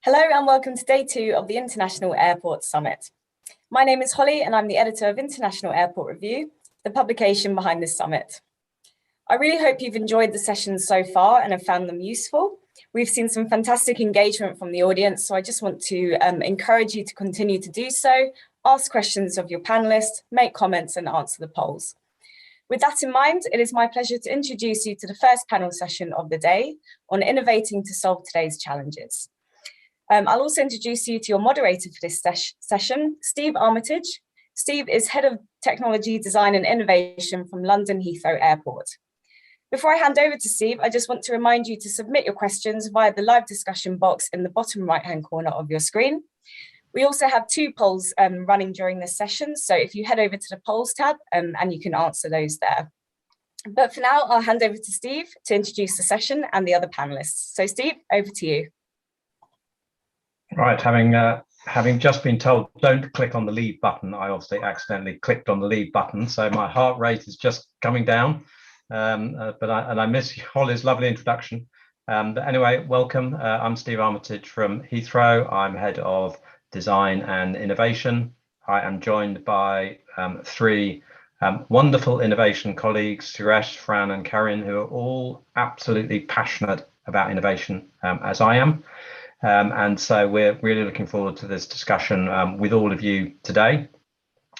Hello and welcome to day 2 of the International Airport Summit. My name is Holly and I'm the editor of International Airport Review, the publication behind this summit. I really hope you've enjoyed the sessions so far and have found them useful. We've seen some fantastic engagement from the audience, so I just want to encourage you to continue to do so, ask questions of your panelists, make comments and answer the polls. With that in mind, it is my pleasure to introduce you to the first panel session of the day on innovating to solve today's challenges. I'll also introduce you to your moderator for this session, Steve Armitage. Steve is Head of Technology, Design and Innovation from London Heathrow Airport. Before I hand over to Steve, I just want to remind you to submit your questions via the live discussion box in the bottom right-hand corner of your screen. We also have 2 polls running during this session, so if you head over to the polls tab and you can answer those there. But for now, I'll hand over to Steve to introduce the session and the other panelists. So Steve, over to you. Right, having just been told don't click on the leave button, I obviously accidentally clicked on the leave button, so my heart rate is just coming down. But I miss Holly's lovely introduction. But anyway, welcome. I'm Steve Armitage from Heathrow. I'm Head of Design and Innovation. I am joined by 3 wonderful innovation colleagues, Suresh, Fran and Karin, who are all absolutely passionate about innovation, as I am. And so we're really looking forward to this discussion with all of you today.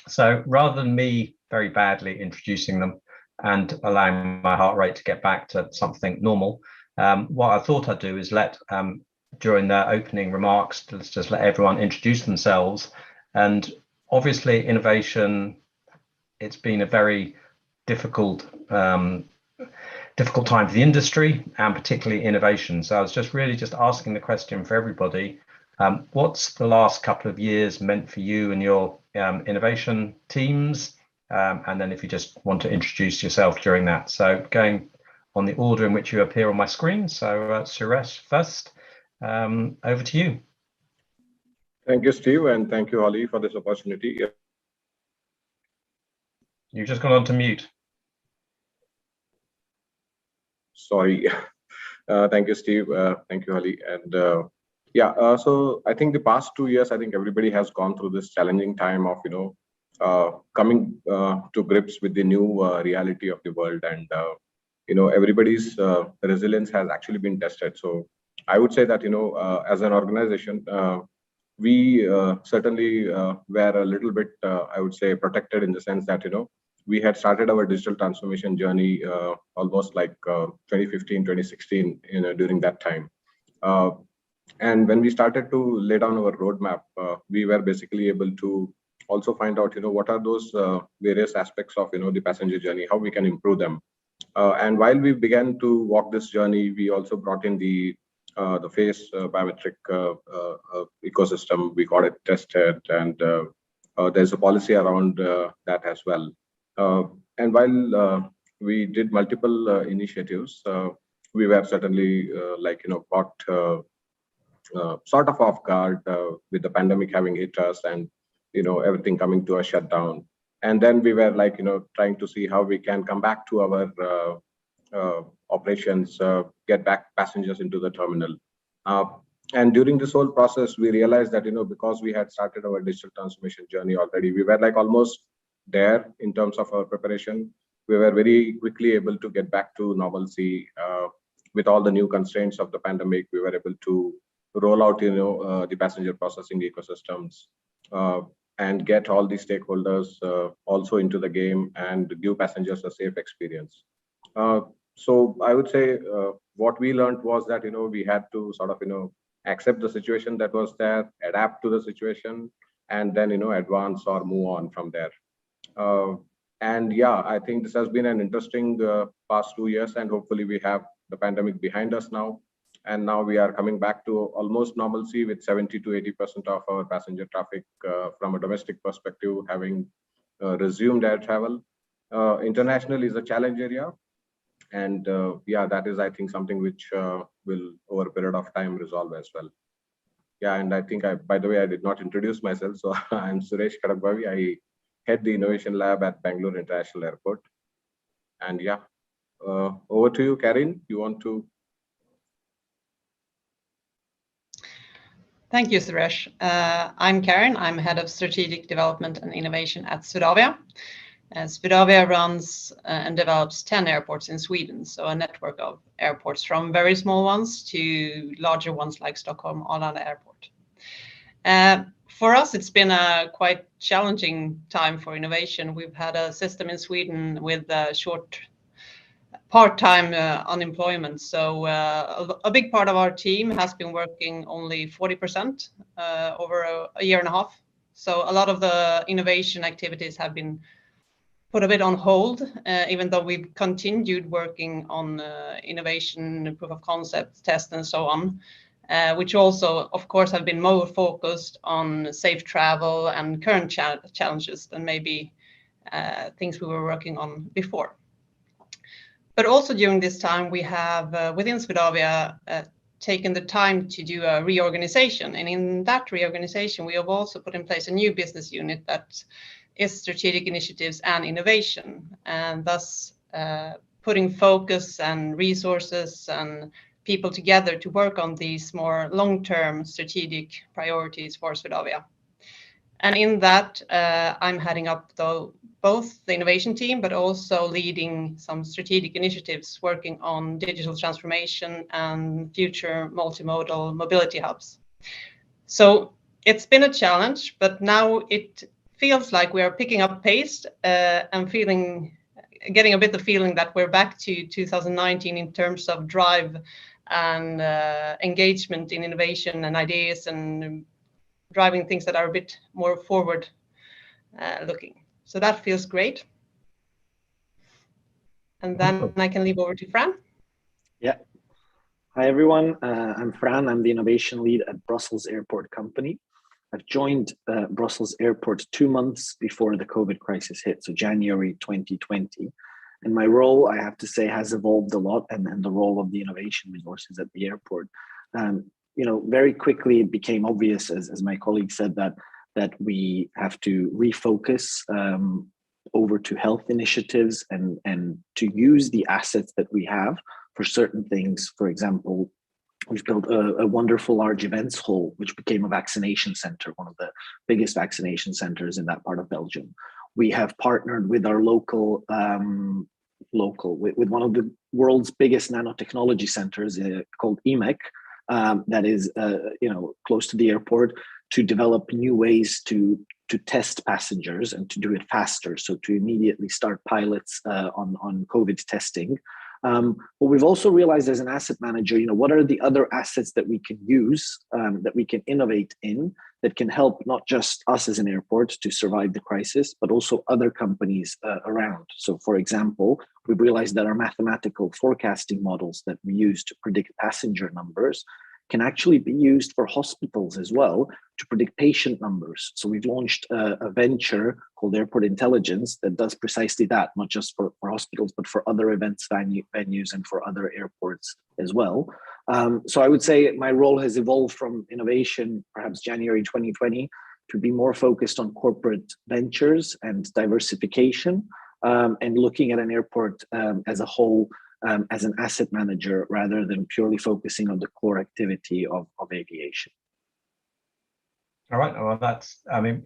So rather than me very badly introducing them and allowing my heart rate to get back to something normal, what I thought I'd do is during their opening remarks, let's just let everyone introduce themselves. And obviously innovation, it's been a very difficult time for the industry and particularly innovation. So I was just asking the question for everybody, what's the last couple of years meant for you and your innovation teams? And then if you just want to introduce yourself during that. So going on the order in which you appear on my screen. So Suresh first, over to you. Thank you, Steve, and thank you, Holly, for this opportunity. You've just gone on to mute. Sorry. Thank you, Steve. Thank you, Holly. And so I think the past 2 years, I think everybody has gone through this challenging time of, coming to grips with the new reality of the world. And, everybody's resilience has actually been tested. So I would say that, as an organization, we certainly were a little bit, I would say, protected in the sense that, we had started our digital transformation journey almost like 2015, 2016, during that time. And when we started to lay down our roadmap, we were basically able to also find out, what are those various aspects of, the passenger journey, how we can improve them. And while we began to walk this journey, we also brought in the face biometric ecosystem. We got it tested, and there's a policy around that as well. And while we did multiple initiatives, we were certainly caught sort of off guard with the pandemic having hit us and everything coming to a shutdown. And then we were trying to see how we can come back to our operations, get back passengers into the terminal. And during this whole process, we realized that because we had started our digital transformation journey already, we were almost there in terms of our preparation. We were very quickly able to get back to normalcy. With all the new constraints of the pandemic, we were able to roll out the passenger processing ecosystems and get all the stakeholders also into the game and give passengers a safe experience. So I would say what we learned was that we had to sort of accept the situation that was there, adapt to the situation, and then advance or move on from there. And yeah, I think this has been an interesting past 2 years, and hopefully we have the pandemic behind us now. And now we are coming back to almost normalcy with 70 to 80% of our passenger traffic from a domestic perspective having resumed air travel. International is a challenge area. And yeah, that is, I think, something which will over a period of time resolve as well. Yeah, and I think, by the way, I did not introduce myself. So I'm Suresh Kadakbavi. I head the Innovation Lab at Bangalore International Airport. And yeah, over to you, Karin. You want to? Thank you, Suresh. I'm Karen. I'm Head of Strategic Development and Innovation at Swedavia. Swedavia runs and develops 10 airports in Sweden, so a network of airports from very small ones to larger ones like Stockholm Arlanda Airport. For us, it's been a quite challenging time for innovation. We've had a system in Sweden with short part-time unemployment. So a big part of our team has been working only 40% over a year and a half. So a lot of the innovation activities have been put a bit on hold, even though we've continued working on innovation, proof of concept, test, and so on, which also, of course, have been more focused on safe travel and current challenges than maybe things we were working on before. But also during this time, we have, within Swedavia, taken the time to do a reorganization. And in that reorganization, we have also put in place a new business unit that is strategic initiatives and innovation, and thus putting focus and resources and people together to work on these more long-term strategic priorities for Swedavia. And in that, I'm heading up both the innovation team, but also leading some strategic initiatives working on digital transformation and future multimodal mobility hubs. So it's been a challenge, but now it feels like we are picking up pace and getting a bit the feeling that we're back to 2019 in terms of drive and engagement in innovation and ideas and driving things that are a bit more forward looking. So that feels great. And then I can leave over to Fran. Yeah. Hi, everyone. I'm Fran. I'm the innovation lead at Brussels Airport Company. I've joined Brussels Airport 2 months before the COVID crisis hit, so January 2020. And my role, I have to say, has evolved a lot, and the role of the innovation resources at the airport. Very quickly it became obvious, as my colleague said, that we have to refocus over to health initiatives and to use the assets that we have for certain things. For example, we've built a wonderful large events hall, which became a vaccination center, one of the biggest vaccination centers in that part of Belgium. We have partnered with our local with one of the world's biggest nanotechnology centers called EMEC, that is close to the airport, to develop new ways to test passengers and to do it faster. So to immediately start pilots on COVID testing. But we've also realized as an asset manager, what are the other assets that we can use, that we can innovate in, that can help not just us as an airport to survive the crisis, but also other companies around. So for example, we've realized that our mathematical forecasting models that we use to predict passenger numbers can actually be used for hospitals as well to predict patient numbers. So we've launched a venture called Airport Intelligence that does precisely that, not just for hospitals, but for other events venues and for other airports as well. So I would say my role has evolved from innovation, perhaps January 2020, to be more focused on corporate ventures and diversification, and looking at an airport as a whole, as an asset manager rather than purely focusing on the core activity of aviation. All right. Well, that's,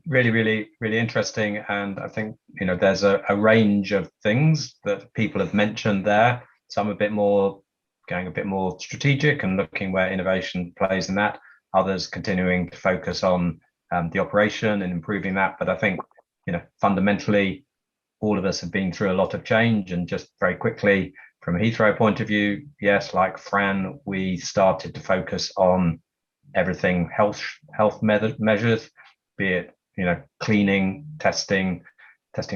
really, really, really interesting. And I think, there's a range of things that people have mentioned there. Some going a bit more strategic and looking where innovation plays in that. Others continuing to focus on the operation and improving that. But I think, fundamentally, all of us have been through a lot of change. And just very quickly, from a Heathrow point of view, yes, like Fran, we started to focus on everything health measures, be it cleaning, testing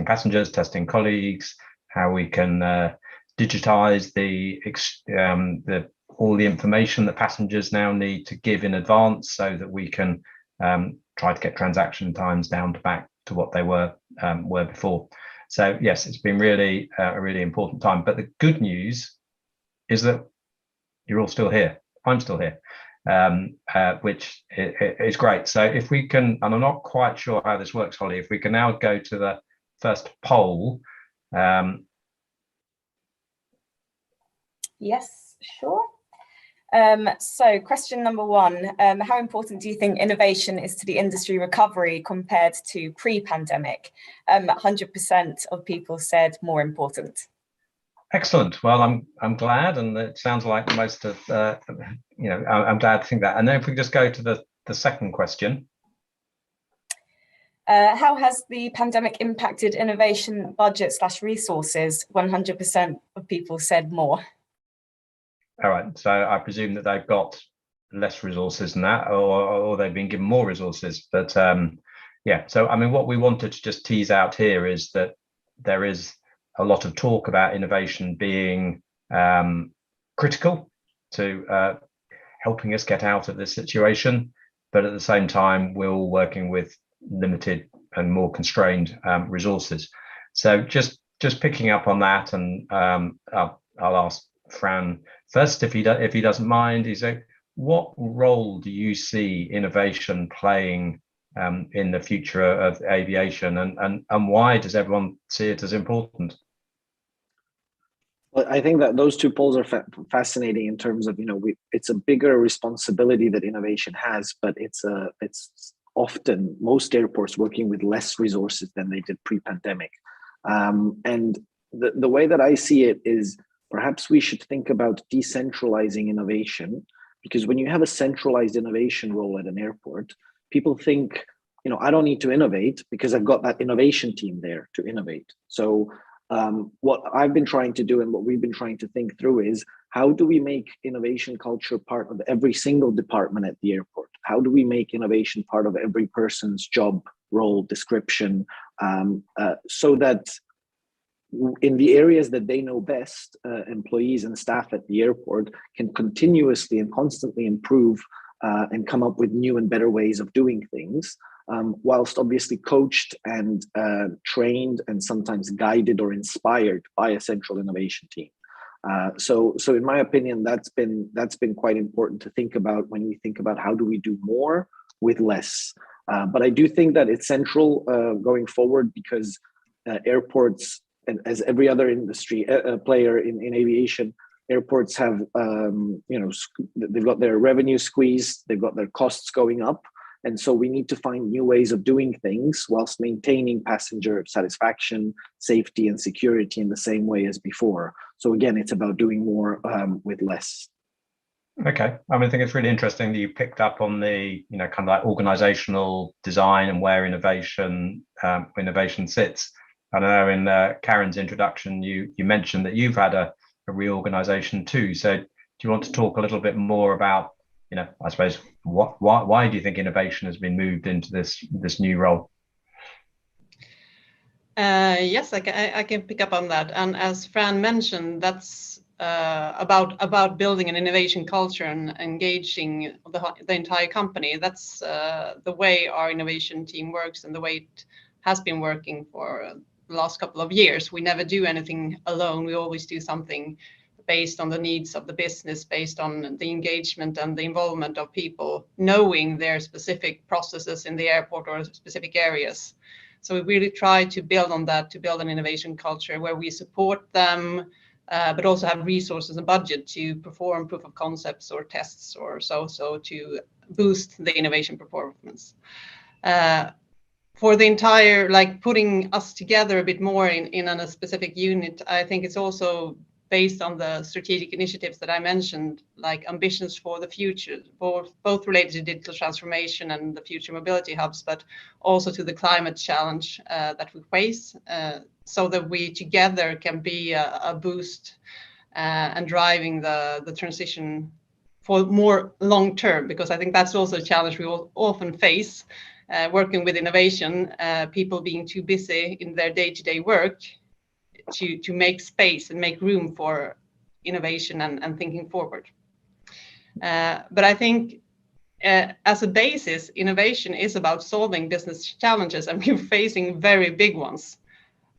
passengers, testing colleagues, how we can digitize all the information that passengers now need to give in advance, so that we can try to get transaction times down to back to what they were before. So yes, it's been really a really important time. But the good news is that you're all still here. I'm still here, which is great. So if we can, and I'm not quite sure how this works, Holly, if we can now go to the first poll. Yes, sure. So question number one, how important do you think innovation is to the industry recovery compared to pre-pandemic? 100% of people said more important. Excellent. Well, I'm glad, and it sounds like most of I'm glad to think that. And then if we just go to the second question. How has the pandemic impacted innovation budget / resources? 100% of people said more. All right, so I presume that they've got less resources than that, or they've been given more resources. But yeah, so I mean, what we wanted to just tease out here is that there is a lot of talk about innovation being critical to helping us get out of this situation, but at the same time, we're all working with limited and more constrained resources. So just picking up on that, and I'll ask Fran first, if he doesn't mind. Is what role do you see innovation playing in the future of aviation, and why does everyone see it as important? Well, I think that those two poles are fascinating in terms of, it's a bigger responsibility that innovation has, but it's often most airports working with less resources than they did pre-pandemic. And the way that I see it is, perhaps we should think about decentralizing innovation, because when you have a centralized innovation role at an airport, people think, I don't need to innovate because I've got that innovation team there to innovate. So what I've been trying to do and what we've been trying to think through is, how do we make innovation culture part of every single department at the airport? How do we make innovation part of every person's job, role, description, so that in the areas that they know best, employees and staff at the airport can continuously and constantly improve and come up with new and better ways of doing things, whilst obviously coached and trained and sometimes guided or inspired by a central innovation team. So in my opinion, that's been quite important to think about when we think about how do we do more with less. But I do think that it's central going forward, because airports, and as every other industry player in aviation, airports have they've got their revenue squeezed, they've got their costs going up, and so we need to find new ways of doing things whilst maintaining passenger satisfaction, safety, and security in the same way as before. So again, it's about doing more with less. Okay, I think it's really interesting that you picked up on the kind of like organizational design and where innovation sits. I know in Karen's introduction, you mentioned that you've had a reorganization too. So do you want to talk a little bit more about, I suppose, why do you think innovation has been moved into this new role? Yes, I can pick up on that. And as Fran mentioned, that's about building an innovation culture and engaging the entire company. That's the way our innovation team works and the way it has been working for the last couple of years. We never do anything alone. We always do something based on the needs of the business, based on the engagement and the involvement of people, knowing their specific processes in the airport or specific areas. So we really try to build on that, to build an innovation culture where we support them, but also have resources and budget to perform proof of concepts or tests or so to boost the innovation performance. For the entire, putting us together a bit more in a specific unit, I think it's also based on the strategic initiatives that I mentioned, like ambitions for the future, both related to digital transformation and the future mobility hubs, but also to the climate challenge that we face, so that we together can be a boost and driving the transition for more long term, because I think that's also a challenge we all often face. Working with innovation, people being too busy in their day-to-day work to make space and make room for innovation and thinking forward. But I think as a basis, innovation is about solving business challenges, and we're facing very big ones.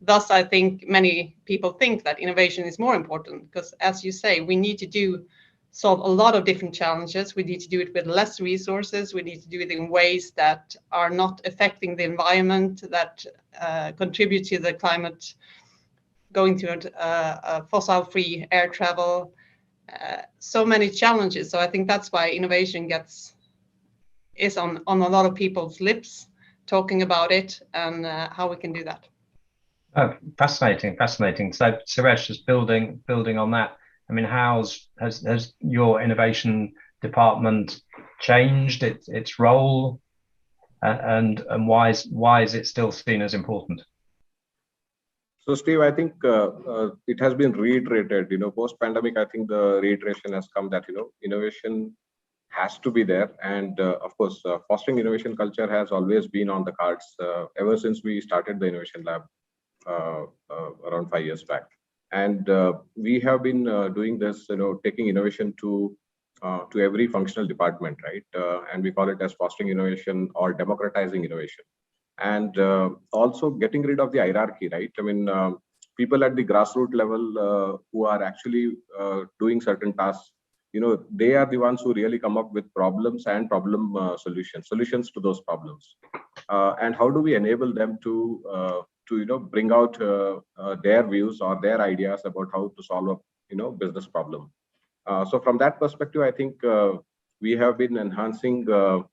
Thus, I think many people think that innovation is more important because, as you say, we need to solve a lot of different challenges. We need to do it with less resources. We need to do it in ways that are not affecting the environment, that contribute to the climate, going to a fossil-free air travel, so many challenges. So I think that's why innovation is on a lot of people's lips, talking about it and how we can do that. Oh, fascinating. So Suresh, just building on that. I mean, has your innovation department changed its role, and why is it still seen as important? So, Steve, I think it has been reiterated. Post-pandemic, I think the reiteration has come that innovation has to be there, and of course, fostering innovation culture has always been on the cards ever since we started the innovation lab around 5 years back. And we have been doing this, taking innovation to every functional department, right? And we call it as fostering innovation or democratizing innovation. And also getting rid of the hierarchy, right? I mean, people at the grassroots level who are actually doing certain tasks, they are the ones who really come up with problems and problem solutions to those problems. And how do we enable them to bring out their views or their ideas about how to solve a business problem? So from that perspective, I think we have been enhancing the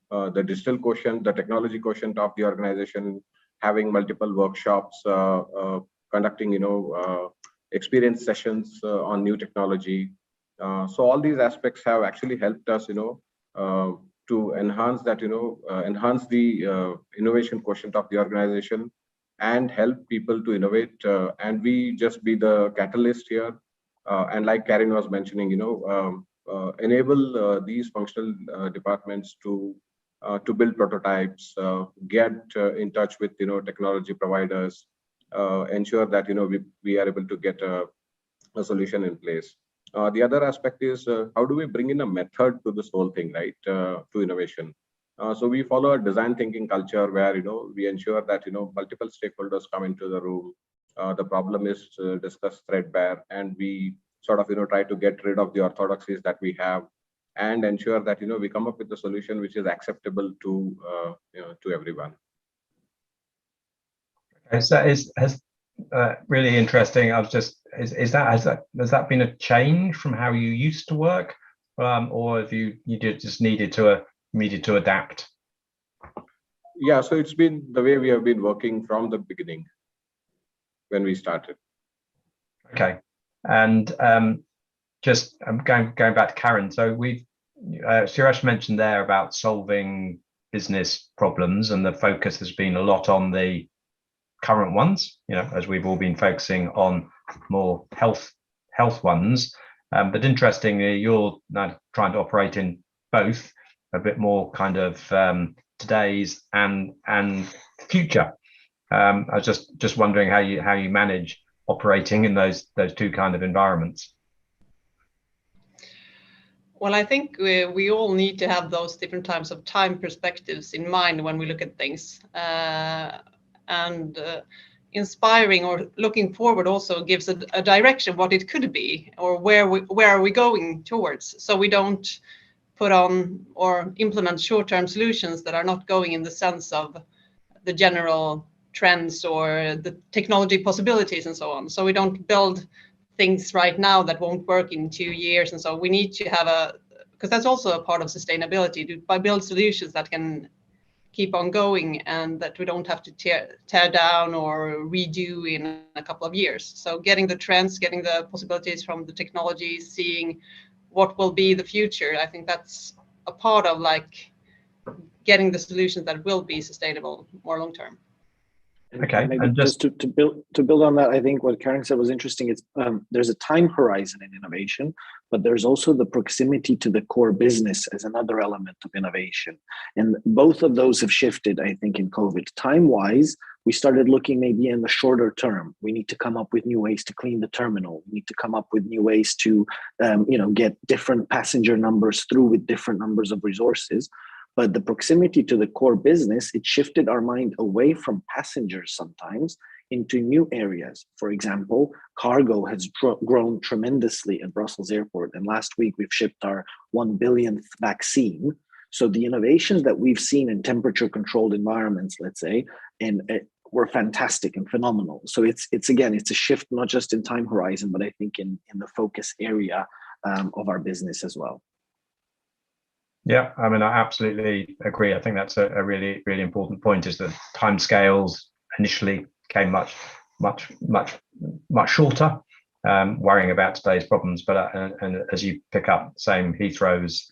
digital quotient, the technology quotient of the organization, having multiple workshops, conducting experience sessions on new technology. So all these aspects have actually helped us, to enhance that, enhance the innovation quotient of the organization and help people to innovate. And we just be the catalyst here. And like Karen was mentioning, enable these functional departments to build prototypes, get in touch with technology providers, ensure that we are able to get a solution in place. The other aspect is how do we bring in a method to this whole thing, right? To innovation. So we follow a design thinking culture where we ensure that multiple stakeholders come into the room. The problem is discussed threadbare, and we sort of try to get rid of the orthodoxies that we have, and ensure that we come up with a solution which is acceptable to everyone. Okay, so has really interesting. I was just has that been a change from how you used to work, or have you just needed to adapt? Yeah, so it's been the way we have been working from the beginning when we started. Okay, and just going back to Karen. So we've Suresh mentioned there about solving business problems, and the focus has been a lot on the current ones, as we've all been focusing on more health ones. But interestingly, you're now trying to operate in both, a bit more kind of today's and future. I was just wondering how you manage operating in those two kind of environments. Well, I think we all need to have those different types of time perspectives in mind when we look at things. And inspiring or looking forward also gives a direction what it could be, or where are we going towards, so we don't put on or implement short-term solutions that are not going in the sense of the general trends or the technology possibilities and so on. So we don't build things right now that won't work in 2 years, and so we need to have because that's also a part of sustainability, by build solutions that can keep on going and that we don't have to tear down or redo in a couple of years. So getting the trends, getting the possibilities from the technology, seeing what will be the future, I think that's a part of getting the solutions that will be sustainable more long term. Okay, maybe just to build on that, I think what Karen said was interesting. It's there's a time horizon in innovation, but there's also the proximity to the core business as another element of innovation, and both of those have shifted, I think, in COVID. Time-wise, we started looking maybe in the shorter term. We need to come up with new ways to clean the terminal. We need to come up with new ways to get different passenger numbers through with different numbers of resources. But the proximity to the core business, it shifted our mind away from passengers sometimes into new areas. For example, cargo has grown tremendously at Brussels Airport. And last week, we've shipped our 1 billionth vaccine. So the innovations that we've seen in temperature-controlled environments, let's say, and were fantastic and phenomenal. So it's again, it's a shift not just in time horizon, but I think in the focus area of our business as well. Yeah, I mean, I absolutely agree. I think that's a really, really important point, is that timescales initially came much shorter, worrying about today's problems. But and as you pick up, same Heathrow's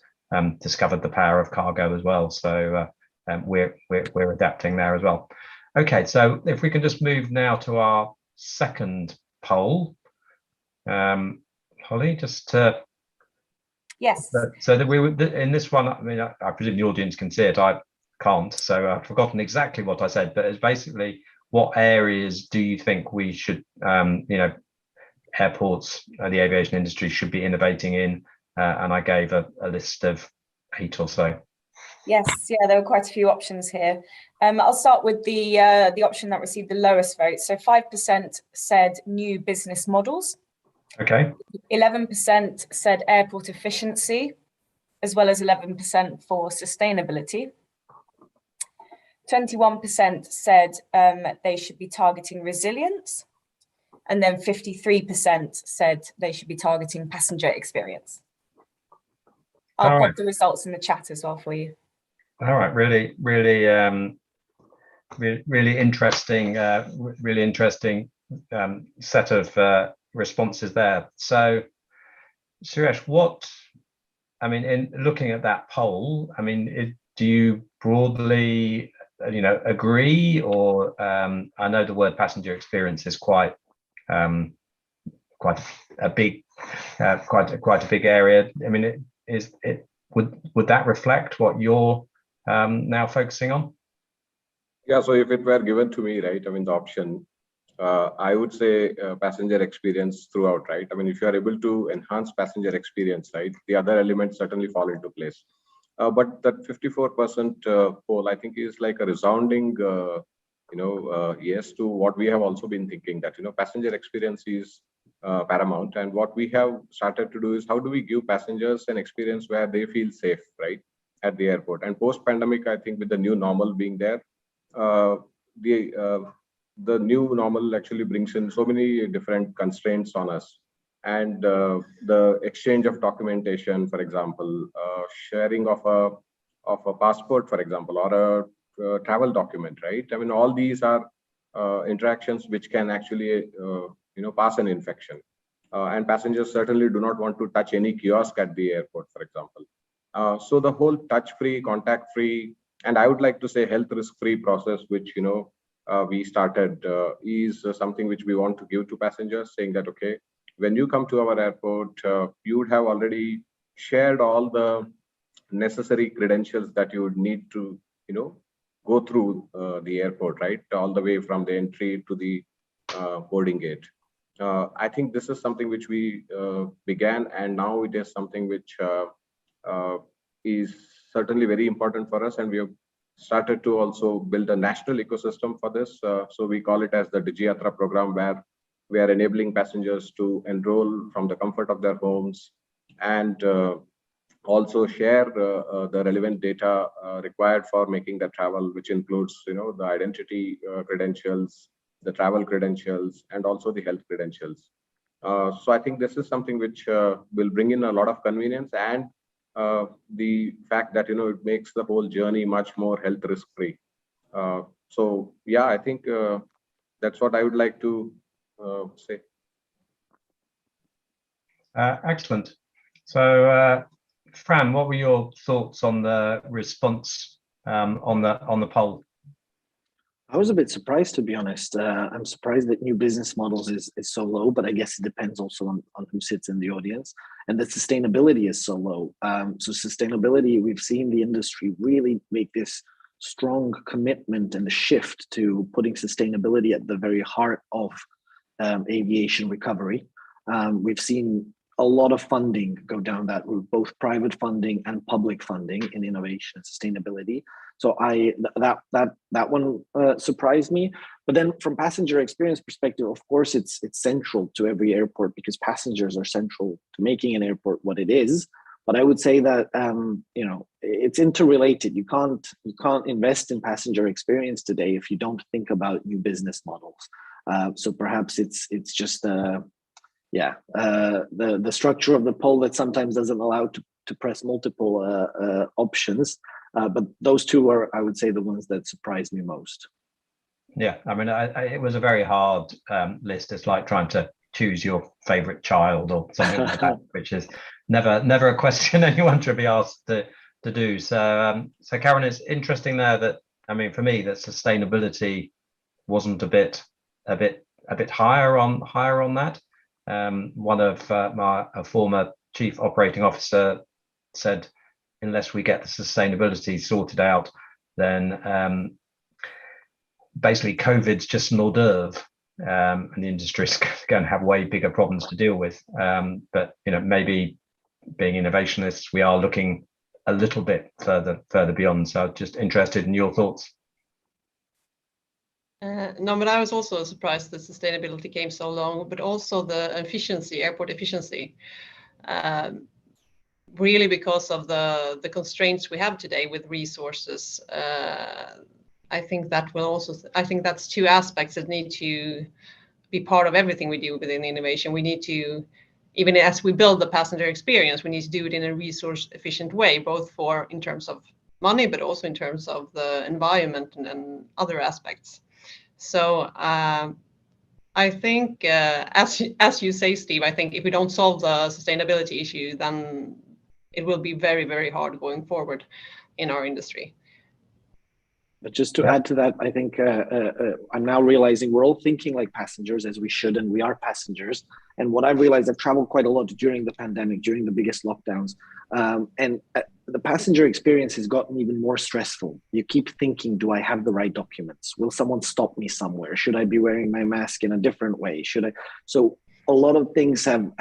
discovered the power of cargo as well. So we're adapting there as well. Okay, so if we can just move now to our second poll, Holly, just to. Yes. So that we were in this one. I mean, I presume the audience can see it. I can't, so I've forgotten exactly what I said. But it's basically, what areas do you think we should, airports, the aviation industry should be innovating in? And I gave a list of 8 or so. Yes, yeah, there were quite a few options here. I'll start with the option that received the lowest vote. So 5% said new business models. Okay. 11% said airport efficiency, as well as 11% for sustainability. 21% said they should be targeting resilience. And then 53% said they should be targeting passenger experience. I'll pop the results in the chat as well for you. All right, really interesting, set of responses there. So, Suresh, in looking at that poll, do you broadly, agree, or I know the word passenger experience is quite a big area. I mean, would that reflect what you're now focusing on? Yeah, so if it were given to me, right, the option, I would say passenger experience throughout, right? If you are able to enhance passenger experience, right, the other elements certainly fall into place. But that 54% poll, I think, is like a resounding, yes to what we have also been thinking, that, passenger experience is paramount. And what we have started to do is, how do we give passengers an experience where they feel safe, right, at the airport? And post-pandemic, I think with the new normal being there, the new normal actually brings in so many different constraints on us. And the exchange of documentation, for example, sharing of a passport, for example, or a travel document, right? All these are interactions which can actually, pass an infection. And passengers certainly do not want to touch any kiosk at the airport, for example. So the whole touch-free, contact-free, and I would like to say health risk-free process, which, we started, is something which we want to give to passengers, saying that, okay, when you come to our airport, you would have already shared all the necessary credentials that you would need to, go through the airport, right? All the way from the entry to the boarding gate. I think this is something which we began, and now it is something which is certainly very important for us. And we have started to also build a national ecosystem for this. So we call it as the DigiYatra program, where we are enabling passengers to enroll from the comfort of their homes, and also share the relevant data required for making the travel, which includes, the identity credentials, the travel credentials, and also the health credentials. So I think this is something which will bring in a lot of convenience, and the fact that, it makes the whole journey much more health risk free. So yeah, I think that's what I would like to say. Excellent. So Fran, what were your thoughts on the response on the poll? I was a bit surprised, to be honest. I'm surprised that new business models is so low, but I guess it depends also on who sits in the audience, and that sustainability is so low. So sustainability, we've seen the industry really make this strong commitment and a shift to putting sustainability at the very heart of aviation recovery. We've seen a lot of funding go down that route, both private funding and public funding in innovation and sustainability. So that one surprised me. But then from passenger experience perspective, of course, it's central to every airport, because passengers are central to making an airport what it is. But I would say that it's interrelated. You can't invest in passenger experience today if you don't think about new business models. So perhaps it's just the structure of the poll that sometimes doesn't allow to press multiple options. But those two are, I would say, the ones that surprised me most. Yeah, I mean, it was a very hard list. It's like trying to choose your favorite child or something like that, which is never a question anyone should be asked to do. So Karen, it's interesting there that, I mean, for me, that sustainability wasn't a bit higher on that. One of a former chief operating officer said, unless we get the sustainability sorted out, then basically COVID's just an hors d'oeuvre. And the industry's going to have way bigger problems to deal with. But maybe being innovationists, we are looking a little bit further beyond. So just interested in your thoughts. No, but I was also surprised that sustainability came so long, but also the efficiency, airport efficiency. Really, because of the constraints we have today with resources. I think that's two aspects that need to be part of everything we do within innovation. We need to, even as we build the passenger experience, we need to do it in a resource efficient way, both in terms of money, but also in terms of the environment and other aspects. So I think, as you say, Steve, I think if we don't solve the sustainability issue, then it will be very, very hard going forward in our industry. But just to add to that, I think I'm now realizing we're all thinking like passengers, as we should, and we are passengers. And what I've realized, I've traveled quite a lot during the pandemic, during the biggest lockdowns. And the passenger experience has gotten even more stressful. You keep thinking, do I have the right documents? Will someone stop me somewhere? Should I be wearing my mask in a different way? So a lot of things have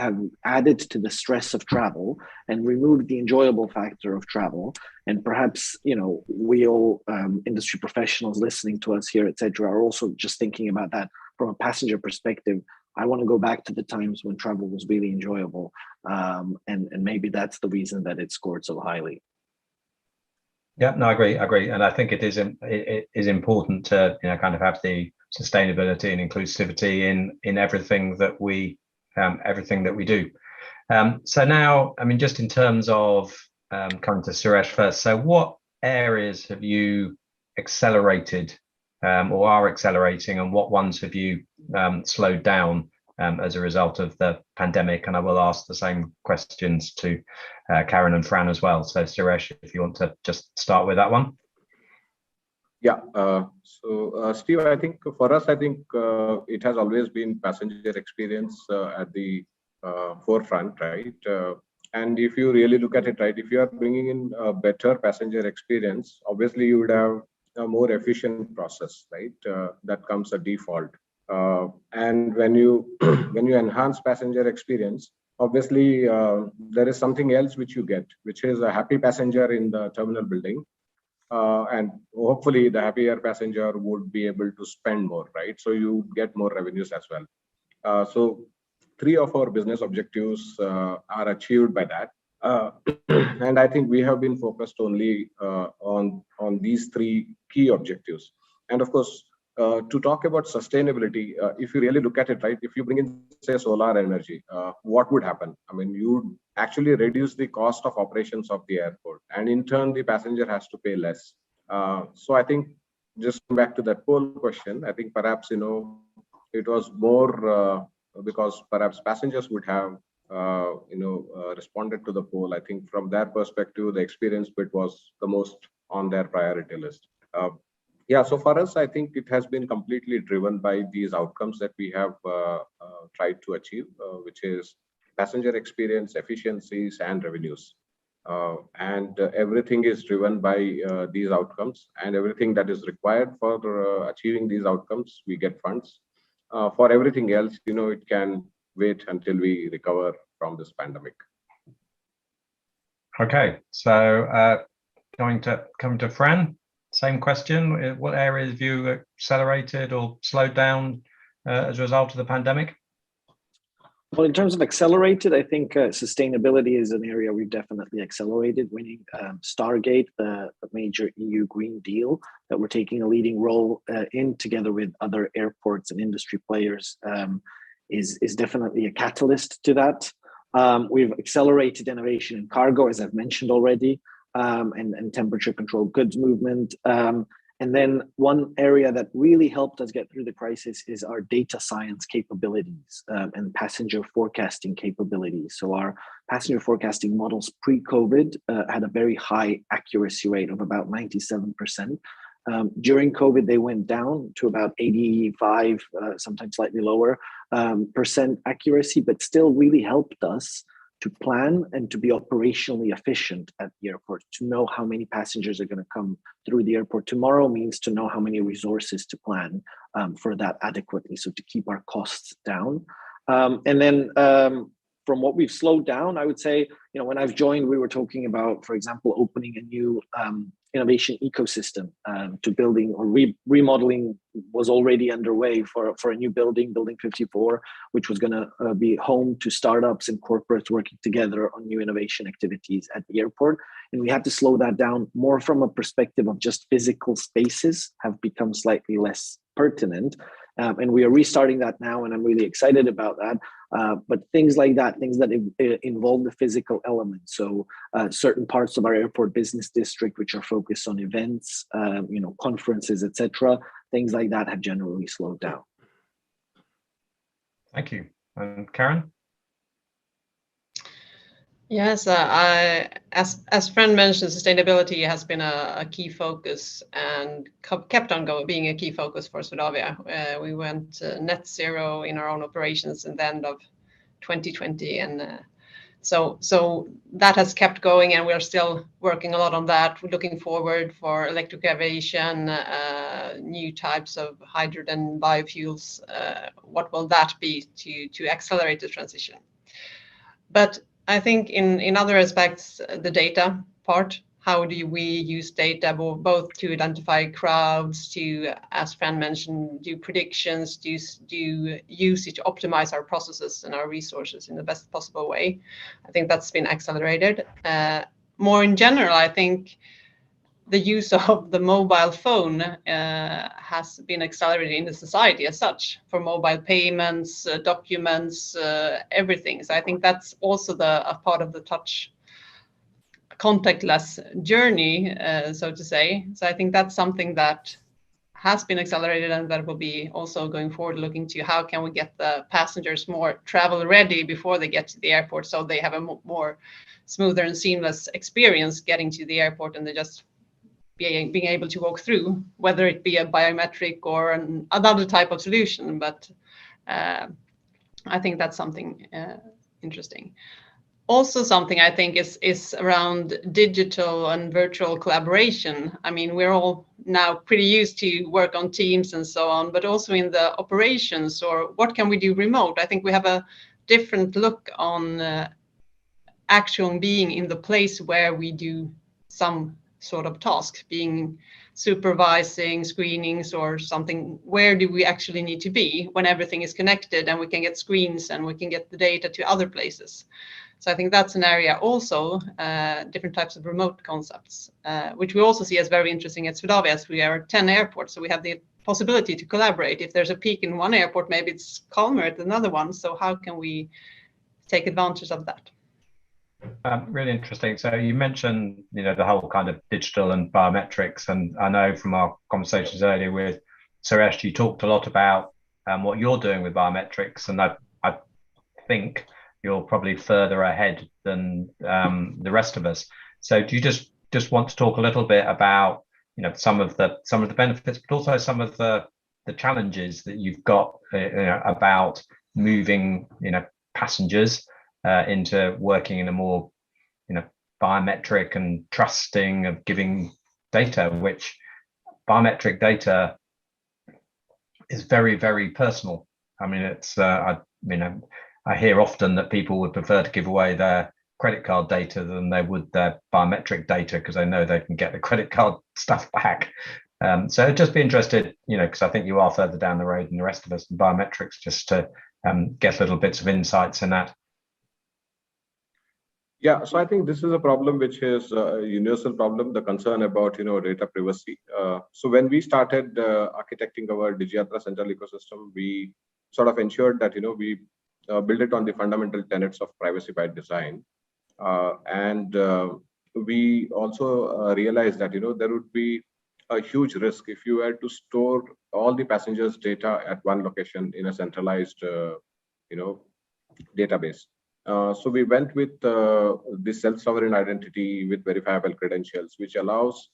added to the stress of travel and removed the enjoyable factor of travel. And perhaps, we all industry professionals listening to us here, etc., are also just thinking about that from a passenger perspective. I want to go back to the times when travel was really enjoyable. And maybe that's the reason that it scored so highly. Yeah, no, I agree. And I think it is important to, kind of have the sustainability and inclusivity in everything that we do. So now, I mean, just in terms of coming to Suresh first, so what areas have you accelerated or are accelerating, and what ones have you slowed down as a result of the pandemic? And I will ask the same questions to Karen and Fran as well. So Suresh, if you want to just start with that one. Yeah. So Steve, I think for us, it has always been passenger experience at the forefront, right? And if you really look at it, right, if you are bringing in a better passenger experience, obviously you would have a more efficient process, right? That comes a default. And when you enhance passenger experience, obviously there is something else which you get, which is a happy passenger in the terminal building. And hopefully the happier passenger would be able to spend more, right? So you get more revenues as well. So 3 of our business objectives are achieved by that. And I think we have been focused only on these 3 key objectives. And of course, to talk about sustainability, if you really look at it, right, if you bring in, say, solar energy, what would happen? I mean, you actually reduce the cost of operations of the airport, and in turn, the passenger has to pay less. So I think, just back to that poll question, I think perhaps, it was more because perhaps passengers would have, responded to the poll. I think from their perspective, the experience bit was the most on their priority list. Yeah, so for us, I think it has been completely driven by these outcomes that we have tried to achieve, which is passenger experience, efficiencies, and revenues. And everything is driven by these outcomes, and everything that is required for achieving these outcomes, we get funds. For everything else, it can wait until we recover from this pandemic. Okay, so come to Fran. Same question. What areas have you accelerated or slowed down as a result of the pandemic? Well, in terms of accelerated, I think sustainability is an area we've definitely accelerated, winning Stargate, the major EU Green Deal that we're taking a leading role in together with other airports and industry players is definitely a catalyst to that. We've accelerated innovation in cargo, as I've mentioned already, and temperature controlled goods movement. And then one area that really helped us get through the crisis is our data science capabilities and passenger forecasting capabilities. So our passenger forecasting models pre-COVID had a very high accuracy rate of about 97%. During COVID, they went down to about 85, sometimes slightly lower percent accuracy, but still really helped us to plan and to be operationally efficient at the airport, to know how many passengers are going to come through the airport tomorrow means to know how many resources to plan for that adequately, so to keep our costs down. And then from what we've slowed down, I would say, when I've joined, we were talking about, for example, opening a new innovation ecosystem to building or remodeling was already underway for a new building 54, which was going to be home to startups and corporates working together on new innovation activities at the airport. And we had to slow that down more from a perspective of just physical spaces have become slightly less pertinent. And we are restarting that now, and I'm really excited about that. But things like that, things that involve the physical element. So certain parts of our airport business district, which are focused on events, conferences, etc., things like that have generally slowed down. Thank you. And Karen? Yes, as Fran mentioned, sustainability has been a key focus and kept on being a key focus for Swedavia. We went net zero in our own operations in the end of 2020, and so that has kept going, and we're still working a lot on that. We're looking forward for electric aviation, new types of hydrogen biofuels. What will that be to accelerate the transition? But I think in other aspects, the data part, how do we use data both to identify crowds, to, as Fran mentioned, do predictions, do use it to optimize our processes and our resources in the best possible way? I think that's been accelerated. More in general, I think the use of the mobile phone has been accelerated in the society as such, for mobile payments, documents, everything. So I think that's also a part of the touch contactless journey, so to say. So I think that's something that has been accelerated, and that will be also going forward, looking to how can we get the passengers more travel ready before they get to the airport, so they have a more smoother and seamless experience getting to the airport, and they just being able to walk through, whether it be a biometric or another type of solution. But I think that's something interesting. Also, something I think is around digital and virtual collaboration. I mean, we're all now pretty used to work on Teams and so on, but also in the operations, or what can we do remote? I think we have a different look on actual being in the place where we do some sort of task, being supervising screenings or something. Where do we actually need to be when everything is connected and we can get screens and we can get the data to other places? So I think that's an area also, different types of remote concepts, which we also see as very interesting at Swedavia, as we are 10 airports. So we have the possibility to collaborate. If there's a peak in one airport, maybe it's calmer at another one. So how can we take advantage of that? Really interesting. So you mentioned, the whole kind of digital and biometrics, and I know from our conversations earlier with Suresh, you talked a lot about what you're doing with biometrics, and I think you're probably further ahead than the rest of us. So do you just want to talk a little bit about some of the benefits, but also some of the challenges that you've got about moving passengers into working in a more biometric and trusting of giving data, which biometric data is very, very personal. I mean, it's I hear often that people would prefer to give away their credit card data than they would their biometric data, because they know they can get the credit card stuff back. So I'd just be interested, because I think you are further down the road than the rest of us in biometrics, just to get little bits of insights in that? Yeah, so I think this is a problem which is a universal problem, the concern about data privacy. So when we started architecting our Digiyatra Central ecosystem, we sort of ensured that we build it on the fundamental tenets of privacy by design, and we also realized that there would be a huge risk if you were to store all the passengers' data at one location in a centralized database. So we went with the self-sovereign identity with verifiable credentials, which allows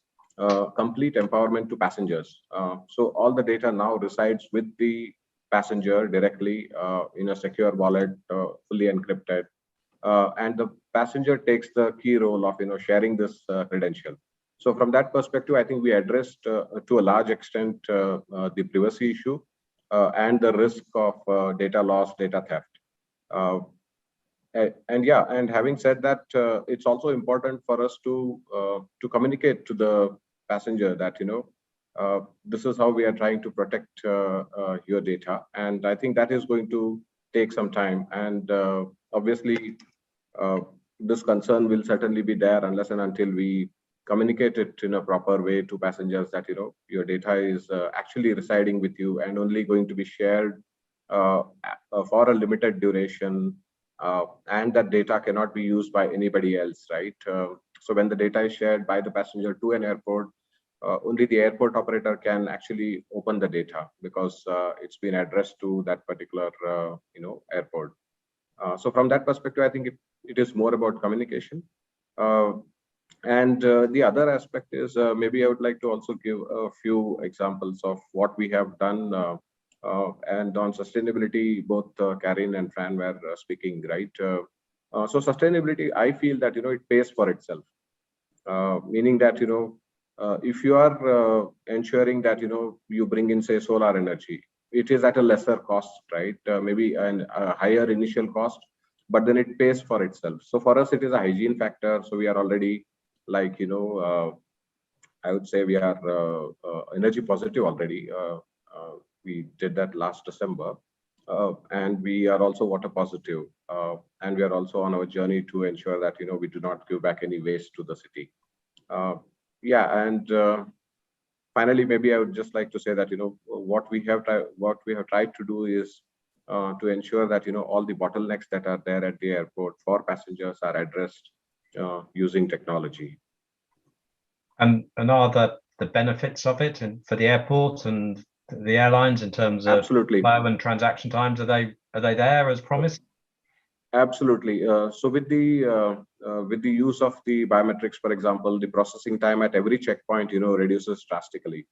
complete empowerment to passengers. So all the data now resides with the passenger directly in a secure wallet, fully encrypted, and the passenger takes the key role of sharing this credential. So from that perspective, I think we addressed to a large extent the privacy issue and the risk of data loss, data theft. And having said that, it's also important for us to communicate to the passenger that this is how we are trying to protect your data, and I think that is going to take some time. And obviously, this concern will certainly be there unless and until we communicate it in a proper way to passengers that your data is actually residing with you and only going to be shared for a limited duration. And that data cannot be used by anybody else, right? So when the data is shared by the passenger to an airport, only the airport operator can actually open the data because it's been addressed to that particular airport. So from that perspective, I think it is more about communication. And the other aspect is maybe I would like to also give a few examples of what we have done. And on sustainability, both Karin and Fran were speaking, right? So sustainability, I feel that it pays for itself, meaning that if you are ensuring that you bring in, say, solar energy, it is at a lesser cost, right? Maybe a higher initial cost, but then it pays for itself. So for us, it is a hygiene factor. So we are already like I would say we are energy positive already. We did that last December, and we are also water positive, and we are also on our journey to ensure that we do not give back any waste to the city. Yeah, and finally, maybe I would just like to say that what we have tried to do is to ensure that all the bottlenecks that are there at the airport for passengers are addressed using technology. And are the benefits of it and for the airport and the airlines in terms of Absolutely. flow and transaction times, are they there as promised? Absolutely. So with the use of the biometrics, for example, the processing time at every checkpoint reduces drastically.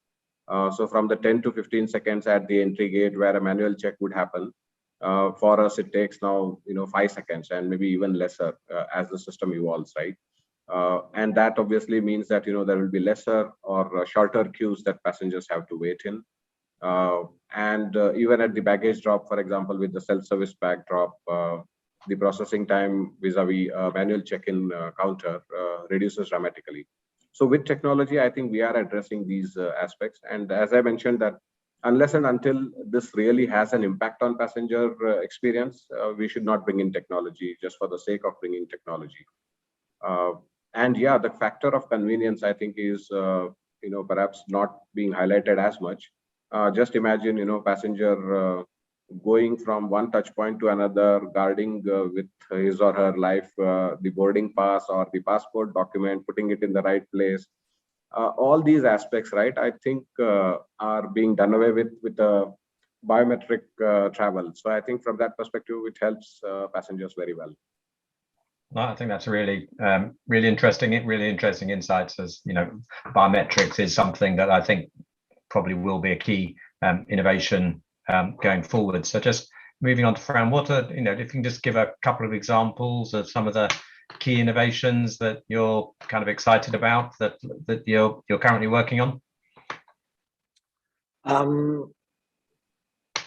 So from the 10 to 15 seconds at the entry gate where a manual check would happen, for us it takes now 5 seconds and maybe even lesser as the system evolves, right? And that obviously means that there will be lesser or shorter queues that passengers have to wait in. And even at the baggage drop, for example, with the self-service bag drop, the processing time vis-a-vis manual check-in counter reduces dramatically. So with technology, I think we are addressing these aspects. And as I mentioned, that unless and until this really has an impact on passenger experience, we should not bring in technology just for the sake of bringing technology. And yeah, the factor of convenience, I think, is perhaps not being highlighted as much. Just imagine, passenger going from one touch point to another, guarding with his or her life the boarding pass or the passport document, putting it in the right place. All these aspects, right, I think are being done away with biometric travel. So I think from that perspective, it helps passengers very well. I think that's really interesting insights. As biometrics is something that I think probably will be a key innovation going forward. So just moving on to Fran, what are, if you can just give a couple of examples of some of the key innovations that you're kind of excited about that you're currently working on?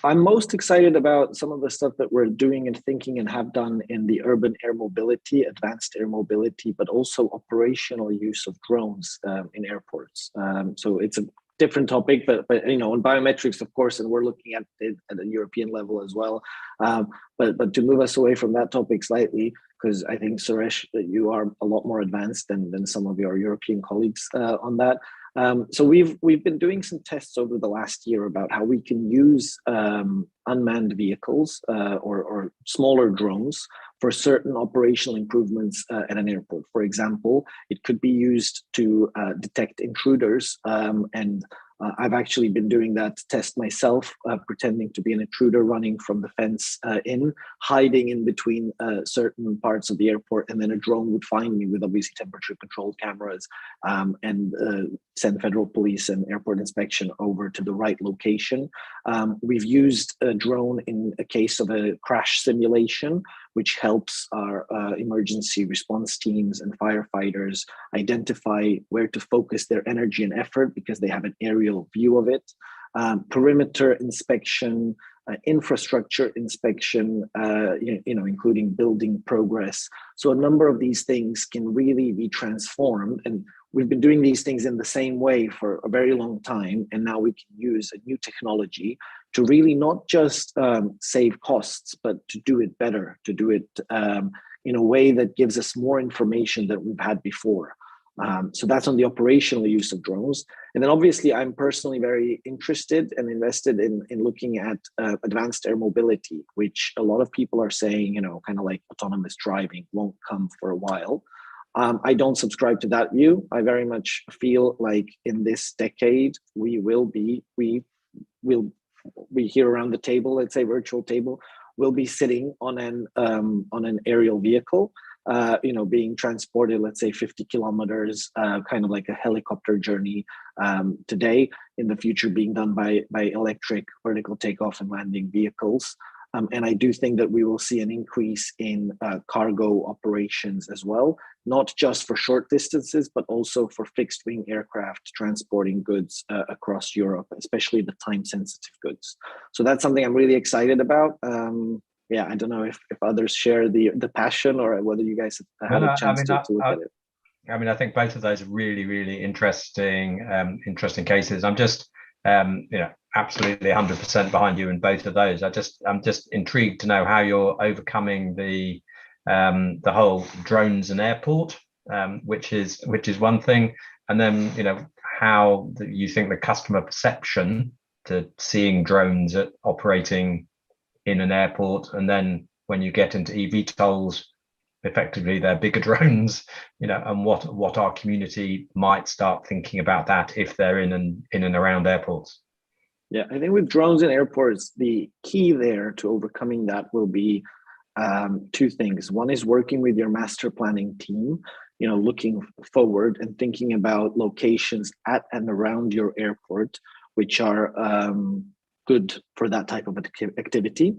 I'm most excited about some of the stuff that we're doing and thinking and have done in the urban air mobility, advanced air mobility, but also operational use of drones in airports. So it's different topic, but on biometrics, of course, and we're looking at it at a European level as well. But to move us away from that topic slightly, because I think, Suresh, that you are a lot more advanced than some of your European colleagues on that. So we've been doing some tests over the last year about how we can use unmanned vehicles or smaller drones for certain operational improvements at an airport. For example, it could be used to detect intruders, and I've actually been doing that test myself, pretending to be an intruder running from the fence hiding in between certain parts of the airport, and then a drone would find me with obviously temperature controlled cameras and send federal police and airport inspection over to the right location. We've used a drone in a case of a crash simulation, which helps our emergency response teams and firefighters identify where to focus their energy and effort because they have an aerial view of it. Perimeter inspection, infrastructure inspection, including building progress. So a number of these things can really be transformed, and we've been doing these things in the same way for a very long time, and now we can use a new technology to really not just save costs, but to do it better, to do it in a way that gives us more information than we've had before. So that's on the operational use of drones. And then obviously I'm personally very interested and invested in looking at advanced air mobility, which a lot of people are saying, kind of like autonomous driving won't come for a while. I don't subscribe to that view. I very much feel like in this decade, we will be here around the table, let's say virtual table, we'll be sitting on an aerial vehicle, being transported, let's say 50 kilometers, kind of like a helicopter journey today, in the future being done by electric vertical takeoff and landing vehicles. And I do think that we will see an increase in cargo operations as well, not just for short distances, but also for fixed wing aircraft transporting goods across Europe, especially the time sensitive goods. So that's something I'm really excited about. I don't know if others share the passion, or whether you guys have had a chance to look at it. I mean, I think both of those are really, really interesting cases. I'm just, absolutely 100% behind you in both of those. I'm just intrigued to know how you're overcoming the whole drones and airport, which is one thing, and then how you think the customer perception to seeing drones operating in an airport, and then when you get into eVTOLs, effectively they're bigger drones, and what our community might start thinking about that if they're in and around airports. Yeah, I think with drones in airports, the key there to overcoming that will be two things. One is working with your master planning team, looking forward and thinking about locations at and around your airport, which are good for that type of activity.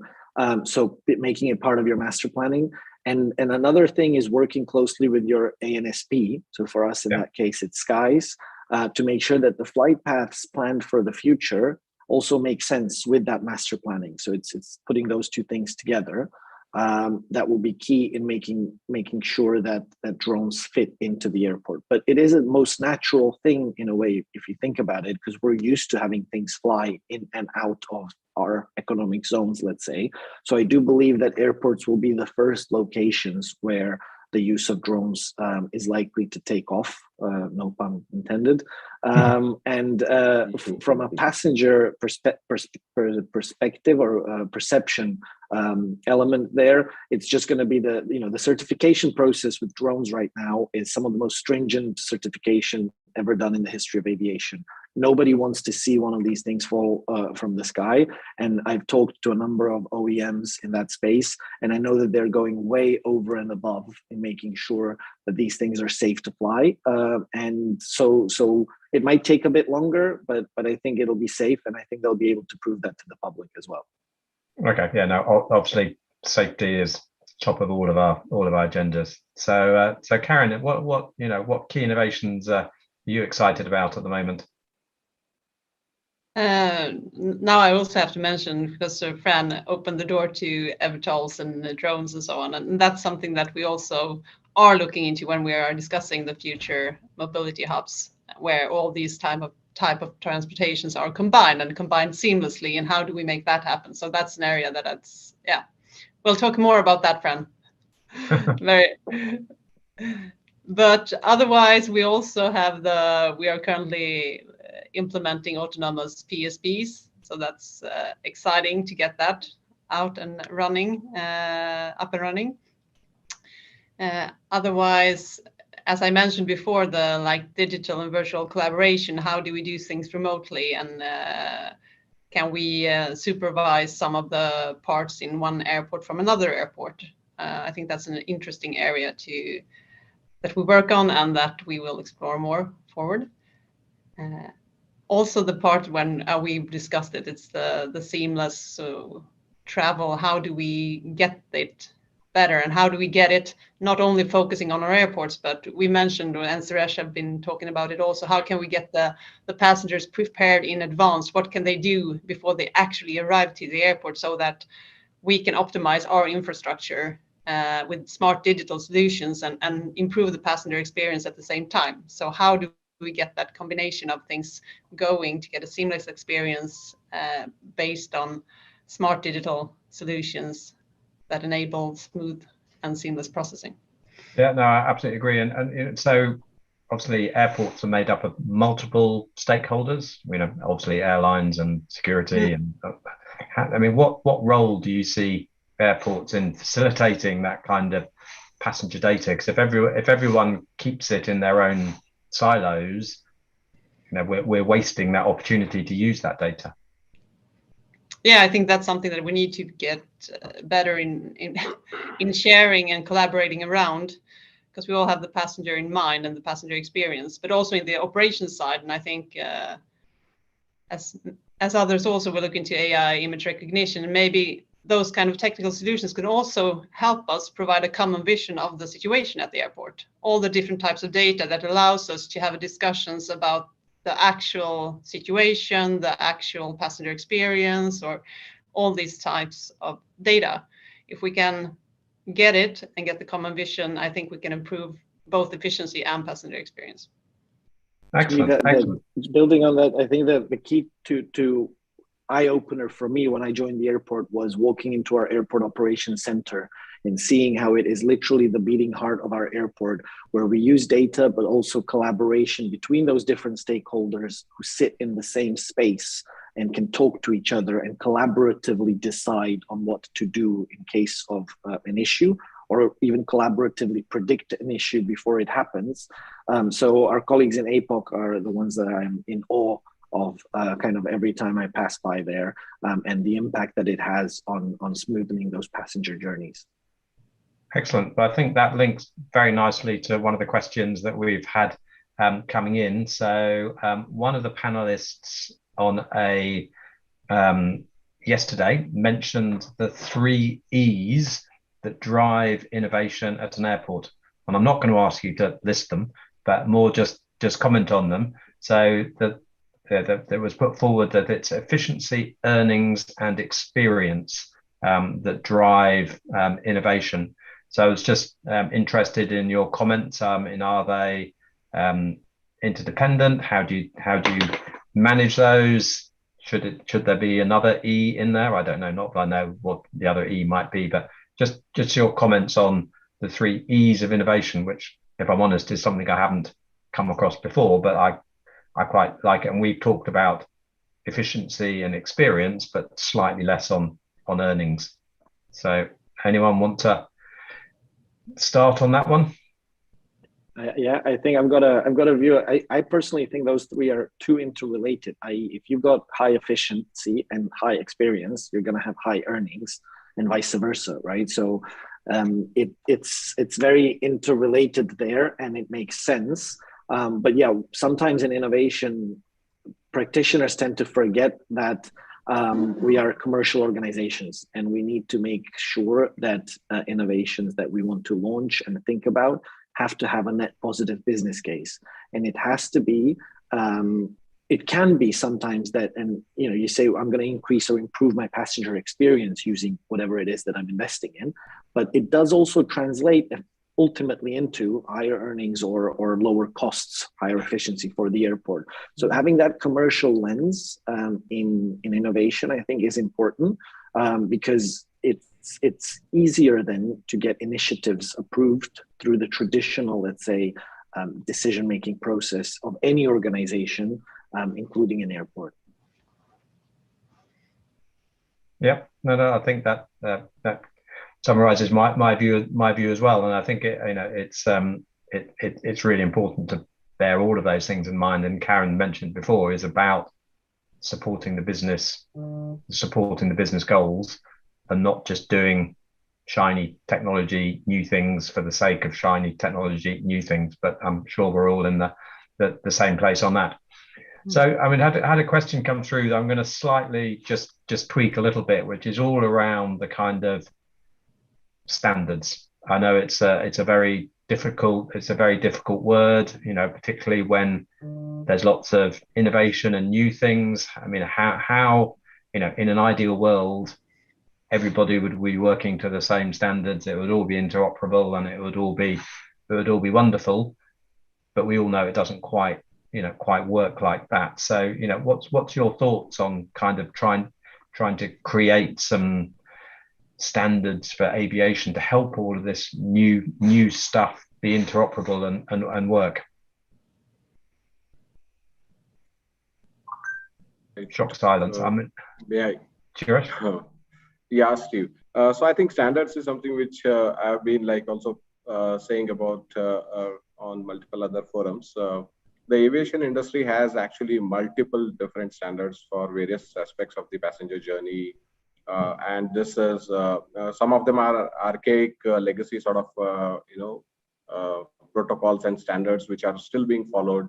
So making it part of your master planning. And another thing is working closely with your ANSP. So for us, in that case, it's skies, to make sure that the flight paths planned for the future also make sense with that master planning. So it's putting those two things together. That will be key in making sure that drones fit into the airport. But it is a most natural thing in a way, if you think about it, because we're used to having things fly in and out of our economic zones, let's say. So I do believe that airports will be the first locations where the use of drones is likely to take off, no pun intended. And from a passenger perspective or perception element there, it's just going to be the certification process with drones right now is some of the most stringent certification ever done in the history of aviation. Nobody wants to see one of these things fall from the sky. And I've talked to a number of OEMs in that space, and I know that they're going way over and above in making sure that these things are safe to fly. And so it might take a bit longer, but I think it'll be safe, and I think they'll be able to prove that to the public as well. Okay, yeah, no, obviously safety is top of all of our agendas. So Karen, what key innovations are you excited about at the moment? Now I also have to mention, because Fran opened the door to eVTOLs and drones and so on, and that's something that we also are looking into when we are discussing the future mobility hubs, where all these type type of transportations are combined and combined seamlessly, and how do we make that happen? So that's an area that's, yeah, we'll talk more about that, Fran. But otherwise, we also have we are currently implementing autonomous PSPs. So that's exciting to get that out and running, up and running. Otherwise, as I mentioned before, the digital and virtual collaboration, how do we do things remotely, and can we supervise some of the parts in one airport from another airport? I think that's an interesting area that we work on and that we will explore more forward. Also, the part when we've discussed it, it's the seamless travel. How do we get it better, and how do we get it not only focusing on our airports, but we mentioned, and Suresh have been talking about it also, how can we get the passengers prepared in advance? What can they do before they actually arrive to the airport, so that we can optimize our infrastructure with smart digital solutions and improve the passenger experience at the same time? So how do we get that combination of things going to get a seamless experience based on smart digital solutions that enable smooth and seamless processing? Yeah, no, I absolutely agree. And so obviously airports are made up of multiple stakeholders, obviously airlines and security. And I mean, what role do you see airports in facilitating that kind of passenger data? Because if everyone keeps it in their own silos, we're wasting that opportunity to use that data. Yeah, I think that's something that we need to get better in sharing and collaborating around, because we all have the passenger in mind and the passenger experience, but also in the operations side. And I think as others also will look into AI image recognition, and maybe those kind of technical solutions can also help us provide a common vision of the situation at the airport. All the different types of data that allows us to have discussions about the actual situation, the actual passenger experience, or all these types of data. If we can get it and get the common vision, I think we can improve both efficiency and passenger experience. Excellent. Building on that, I think that the key to eye-opener for me when I joined the airport was walking into our airport operations center and seeing how it is literally the beating heart of our airport, where we use data, but also collaboration between those different stakeholders who sit in the same space and can talk to each other and collaboratively decide on what to do in case of an issue, or even collaboratively predict an issue before it happens. So our colleagues in APOC are the ones that I'm in awe of kind of every time I pass by there, and the impact that it has on smoothing those passenger journeys. Excellent. But I think that links very nicely to one of the questions that we've had coming in. So one of the panelists on yesterday mentioned the 3 E's that drive innovation at an airport. And I'm not going to ask you to list them, but more just comment on them. So that was put forward that it's efficiency, earnings, and experience that drive innovation. So I was just interested in your comments. Are they interdependent? How do you manage those? Should there be another E in there? I don't know. Not that I know what the other E might be, but just your comments on the 3 E's of innovation, which, if I'm honest, is something I haven't come across before, but I quite like it. And we've talked about efficiency and experience, but slightly less on earnings. So anyone want to start on that one? Yeah, I think I've got a view. I personally think those 3 are too interrelated. If you've got high efficiency and high experience, you're going to have high earnings, and vice versa, right? So it's very interrelated there, and it makes sense. But yeah, sometimes in innovation, practitioners tend to forget that we are commercial organizations, and we need to make sure that innovations that we want to launch and think about have to have a net positive business case. And it has to be, it can be sometimes that, and you say, I'm going to increase or improve my passenger experience using whatever it is that I'm investing in, but it does also translate ultimately into higher earnings or lower costs, higher efficiency for the airport. So having that commercial lens in innovation, I think, is important because it's easier then to get initiatives approved through the traditional, let's say, decision-making process of any organization, including an airport. Yeah, no, I think that summarizes my view as well, and I think it's really important to bear all of those things in mind. And Karen mentioned before is about supporting the business goals, and not just doing shiny technology new things for the sake of shiny technology new things. But I'm sure we're all in the same place on that. So, I mean, had a question come through that I'm going to slightly just tweak a little bit, which is all around the kind of standards. I know it's a very difficult word, particularly when there's lots of innovation and new things. I mean, how in an ideal world, everybody would be working to the same standards. It would all be interoperable, and it would all be wonderful. But we all know it doesn't quite work like that. So, what's your thoughts on kind of trying to create some standards for aviation to help all of this new stuff be interoperable and work? Shock silence. Yeah. Sure. Yeah, Steve. So I think standards is something which I've been also saying about on multiple other forums. The aviation industry has actually multiple different standards for various aspects of the passenger journey. And this is, some of them are archaic legacy sort of, protocols and standards which are still being followed.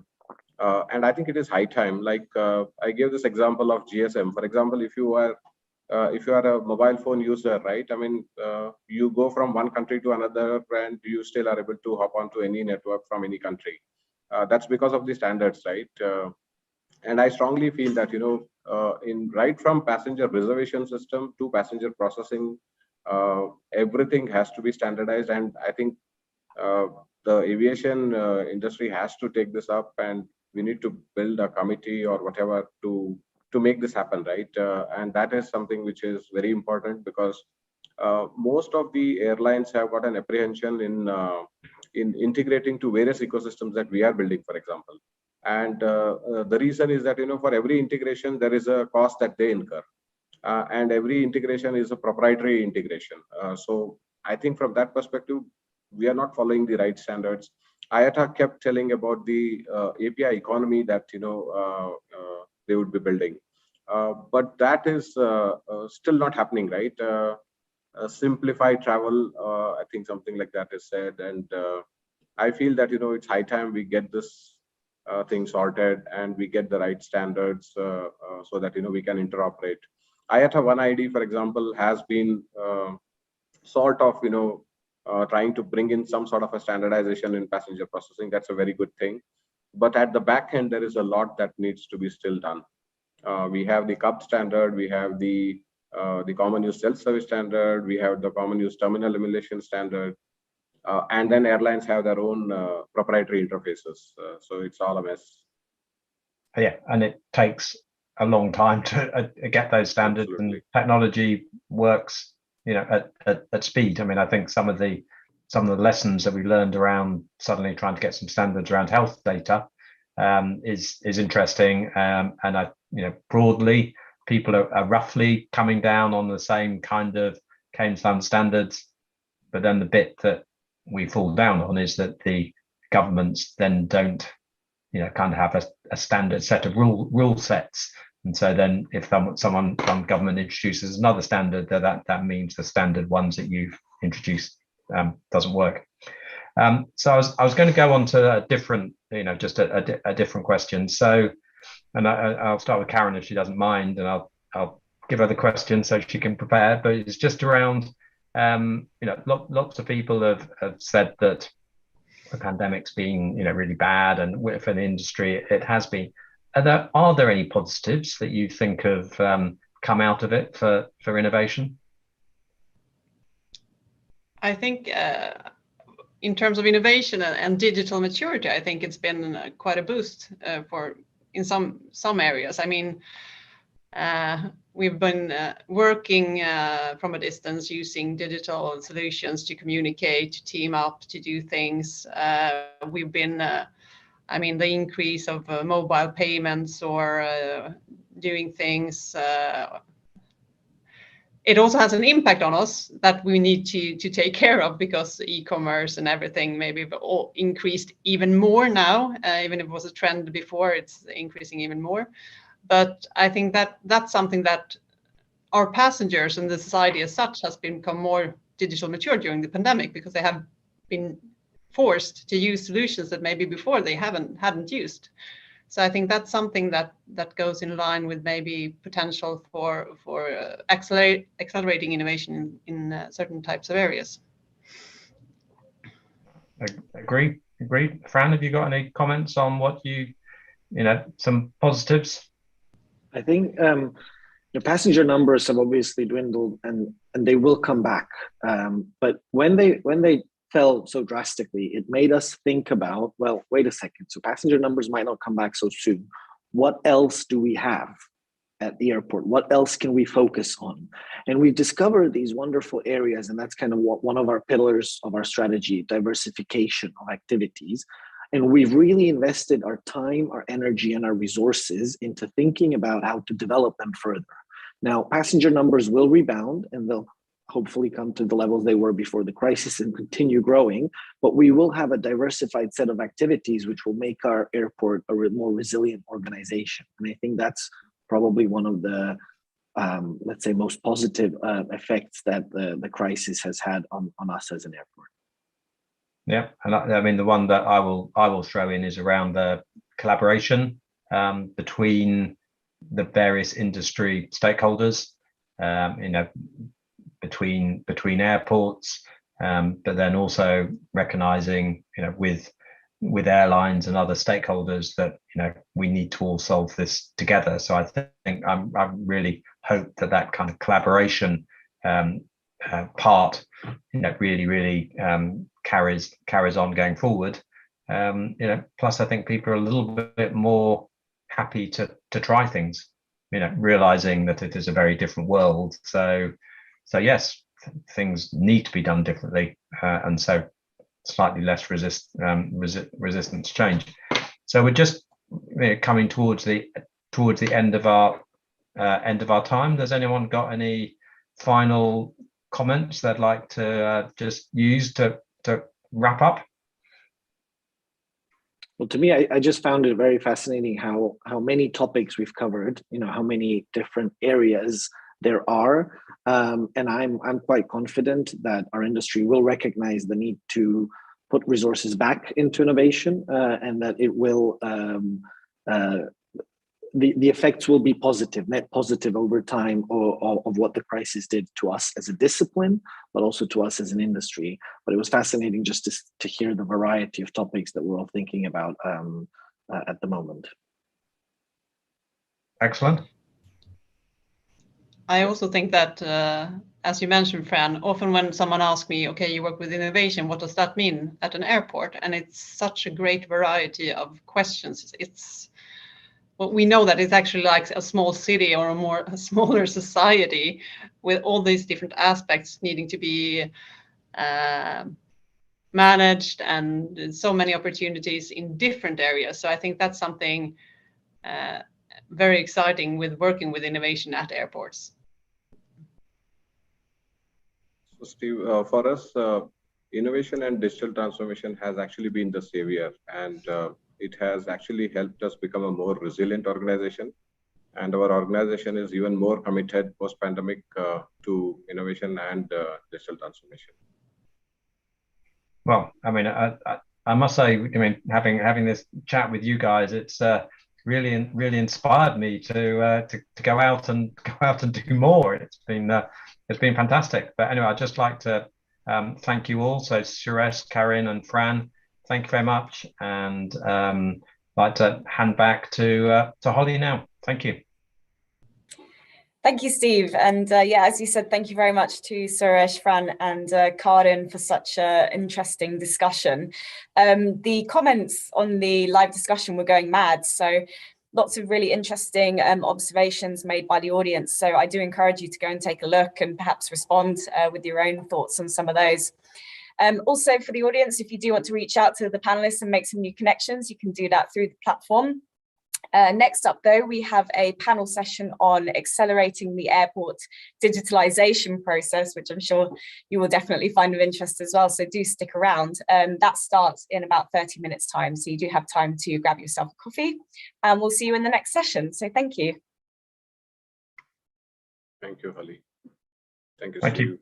And I think it is high time. I gave this example of GSM. For example, if you are a mobile phone user, right? I mean, you go from one country to another and you still are able to hop onto any network from any country. That's because of the standards, right? And I strongly feel that, in right from passenger reservation system to passenger processing, everything has to be standardized. And I think the aviation industry has to take this up, and we need to build a committee or whatever to make this happen, right? And that is something which is very important, because most of the airlines have got an apprehension in integrating to various ecosystems that we are building, for example. And the reason is that, for every integration, there is a cost that they incur. And every integration is a proprietary integration. So I think from that perspective, we are not following the right standards. IATA kept telling about the API economy that, they would be building. But that is still not happening, right? Simplified travel, I think something like that is said. And I feel that, it's high time we get this thing sorted and we get the right standards so that, we can interoperate. IATA 1ID, for example, has been sort of, trying to bring in some sort of a standardization in passenger processing. That's a very good thing. But at the back end, there is a lot that needs to be still done. We have the CUP standard, we have the common use self-service standard, we have the common use terminal emulation standard, and then airlines have their own proprietary interfaces. So it's all a mess. Yeah, and it takes a long time to get those standards. Absolutely. And technology works, at speed. I mean, I think some of the lessons that we learned around suddenly trying to get some standards around health data is interesting. And I, broadly, people are roughly coming down on the same kind of standards. But then the bit that we fall down on is that the governments then don't, kind of have a standard set of rule sets. And so then if some government introduces another standard, that means the standard ones that you've introduced doesn't work. So I was going to go on to a different, just a different question. So, and I'll start with Karen if she doesn't mind, and I'll give her the question so she can prepare. But it's just around, lots of people have said that the pandemic's been, really bad, and for the industry, it has been. Are there any positives that you think have come out of it for innovation? I think in terms of innovation and digital maturity, I think it's been quite a boost for in some areas. I mean, we've been working from a distance using digital solutions to communicate, to team up, to do things. We've been, I mean, the increase of mobile payments or doing things. It also has an impact on us that we need to take care of, because e-commerce and everything maybe all increased even more now. Even if it was a trend before, it's increasing even more. But I think that that's something that our passengers and the society as such has become more digital mature during the pandemic, because they have been forced to use solutions that maybe before they hadn't used. So I think that's something that goes in line with maybe potential for accelerating innovation in certain types of areas. Agreed. Fran, have you got any comments on what some positives? I think the passenger numbers have obviously dwindled, and they will come back. But when they fell so drastically, it made us think about, well, wait a second. So passenger numbers might not come back so soon. What else do we have at the airport? What else can we focus on? And we've discovered these wonderful areas, and that's kind of one of our pillars of our strategy, diversification of activities. And we've really invested our time, our energy, and our resources into thinking about how to develop them further. Now, passenger numbers will rebound, and they'll hopefully come to the levels they were before the crisis and continue growing, but we will have a diversified set of activities which will make our airport a more resilient organization. And I think that's probably one of the, let's say, most positive effects that the crisis has had on us as an airport. Yeah, and I mean, the one that I will throw in is around the collaboration between the various industry stakeholders, between airports, but then also recognizing, with airlines and other stakeholders that, we need to all solve this together. So I think I really hope that kind of collaboration part, really carries on going forward. Plus I think people are a little bit more happy to try things, realizing that it is a very different world. So yes, things need to be done differently, and so slightly less resistance to change. So we're just coming towards the end of our time. Has anyone got any final comments they'd like to just use to wrap up? Well, to me, I just found it very fascinating how many topics we've covered, how many different areas there are. And I'm quite confident that our industry will recognize the need to put resources back into innovation, and that it will, the effects will be positive, net positive over time of what the crisis did to us as a discipline, but also to us as an industry. But it was fascinating just to hear the variety of topics that we're all thinking about at the moment. Excellent. I also think that, as you mentioned, Fran, often when someone asks me, okay, you work with innovation, what does that mean at an airport? And it's such a great variety of questions. Well, we know that it's actually like a small city or a smaller society with all these different aspects needing to be managed, and so many opportunities in different areas. So I think that's something very exciting with working with innovation at airports. So Steve, for us, innovation and digital transformation has actually been the savior, and it has actually helped us become a more resilient organization. And our organization is even more committed post-pandemic to innovation and digital transformation. Well, I mean, I must say, I mean, having this chat with you guys, it's really inspired me to go out and do more. It's been fantastic. But anyway, I'd just like to thank you all. So Suresh, Karin, and Fran, thank you very much. And I'd like to hand back to Holly now. Thank you. Thank you, Steve. And yeah, as you said, thank you very much to Suresh, Fran and Karin for such an interesting discussion. The comments on the live discussion were going mad. So lots of really interesting observations made by the audience. So I do encourage you to go and take a look and perhaps respond with your own thoughts on some of those. Also for the audience, if you do want to reach out to the panelists and make some new connections, you can do that through the platform. Next up, though, we have a panel session on accelerating the airport digitalization process, which I'm sure you will definitely find of interest as well. So do stick around. That starts in about 30 minutes time. So you do have time to grab yourself a coffee, and we'll see you in the next session. So thank you. Thank you, Holly. Thank you, Thank Steve. you.